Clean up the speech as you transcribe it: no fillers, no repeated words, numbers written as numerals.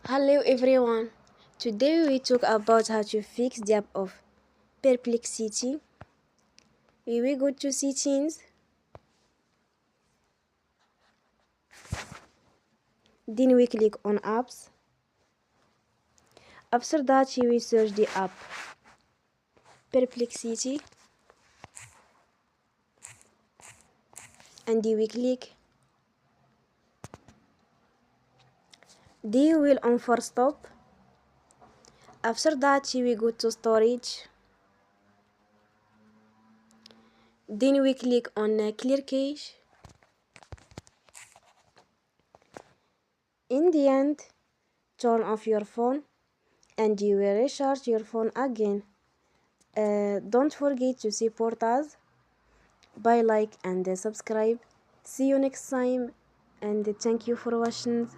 Hello everyone. Today we talk about how to fix the app of Perplexity. We will go to settings. Then we click on apps. After that we will search the app Perplexity and we click. Then we will on for stop. After that we go to storage. Then we click on clear cache. In the end, turn off your phone and you will recharge your phone again. Don't forget to support us by like and subscribe. See you next time and thank you for watching.